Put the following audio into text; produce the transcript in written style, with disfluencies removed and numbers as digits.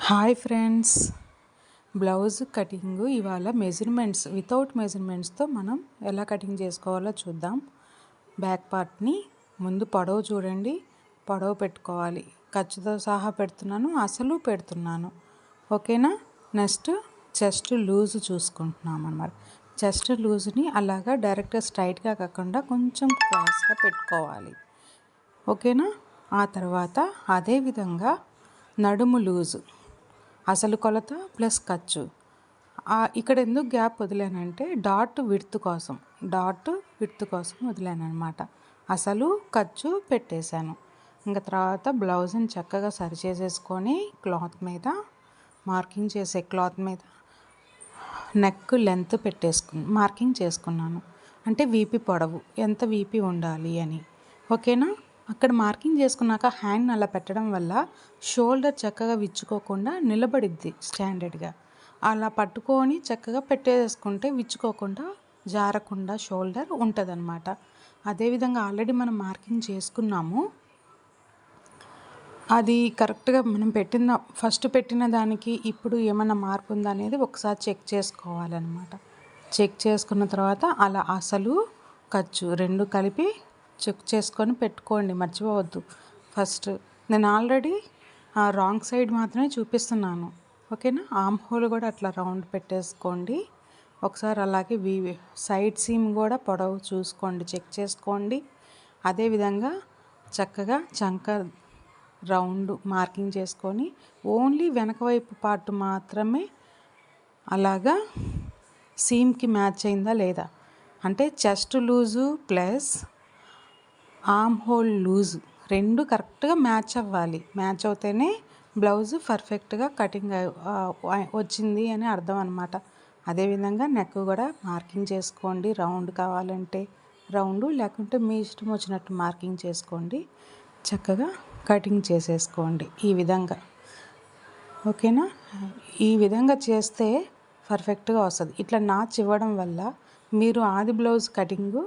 Hi friends, blouse cutting ఇవాళ measurements without మెజర్మెంట్స్తో మనం ఎలా కటింగ్ చేసుకోవాలో చూద్దాం. బ్యాక్ పార్ట్ని ముందు పొడవు చూడండి, పొడవు పెట్టుకోవాలి. ఖర్చుతో సహా పెడుతున్నాను, అసలు పెడుతున్నాను. ఓకేనా. నెక్స్ట్ చెస్ట్ లూజ్ చూసుకుంటున్నాం అన్నమాట. చెస్ట్ లూజ్ని అలాగా డైరెక్ట్గా స్ట్రైట్గా కాకుండా కొంచెం క్రాస్గా పెట్టుకోవాలి. ఓకేనా. ఆ తర్వాత అదేవిధంగా నడుము లూజు, అసలు కొలత ప్లస్ ఖర్చు. ఇక్కడ ఎందుకు గ్యాప్ వదిలానంటే డాట్ విడ్త్ కోసం వదిలాను అనమాట. అసలు ఖర్చు పెట్టేశాను. ఇంకా తర్వాత బ్లౌజ్ని చక్కగా సరి చేసేసుకొని క్లాత్ మీద నెక్ లెంత్ మార్కింగ్ చేసుకున్నాను. అంటే వీపీ పొడవు ఎంత వీపీ ఉండాలి అని. ఓకేనా. అక్కడ మార్కింగ్ చేసుకున్నాక హ్యాండ్ అలా పెట్టడం వల్ల షోల్డర్ చక్కగా విచ్చుకోకుండా నిలబడిద్ది స్టాండర్డ్గా. అలా పట్టుకొని చక్కగా పెట్టేసుకుంటే విచ్చుకోకుండా జారకుండా షోల్డర్ ఉంటుందన్నమాట. అదేవిధంగా ఆల్రెడీ మనం మార్కింగ్ చేసుకున్నాము. అది కరెక్ట్గా మనం ఫస్ట్ పెట్టిన దానికి ఇప్పుడు ఏమైనా మార్పు ఉందా అనేది ఒకసారి చెక్ చేసుకోవాలన్నమాట. చెక్ చేసుకున్న తర్వాత అలా అసలు ఖర్చు రెండు కలిపి చెక్ చేసుకొని పెట్టుకోండి, మర్చిపోవద్దు. ఫస్ట్ నేను ఆల్రెడీ రాంగ్ సైడ్ మాత్రమే చూపిస్తున్నాను. ఓకేనా. ఆర్మ్ హోల్ కూడా అట్లా రౌండ్ పెట్టేసుకోండి. ఒకసారి అలాగే సైడ్ సీమ్ కూడా పొడవు చూసుకోండి, చెక్ చేసుకోండి. అదేవిధంగా చక్కగా చంక రౌండ్ మార్కింగ్ చేసుకొని ఓన్లీ వెనక వైపు పార్ట్ మాత్రమే అలాగా సీమ్కి మ్యాచ్ అయిందా లేదా, అంటే chest loose plus arm hole loose రెండు కరెక్ట్గా మ్యాచ్ అవ్వాలి. మ్యాచ్ అవుతేనే బ్లౌజ్ పర్ఫెక్ట్గా కటింగ్ వచ్చింది అని అర్థం అనమాట. అదేవిధంగా నెక్ కూడా మార్కింగ్ చేసుకోండి. రౌండ్ కావాలంటే రౌండ్, లేకుంటే మీ ఇష్టం వచ్చినట్టు మార్కింగ్ చేసుకోండి. చక్కగా కటింగ్ చేసేసుకోండి ఈ విధంగా. ఓకేనా. ఈ విధంగా చేస్తే పర్ఫెక్ట్గా వస్తుంది. ఇట్లా నాచ్ ఇవ్వడం వల్ల మీరు ఆది బ్లౌజ్ కటింగు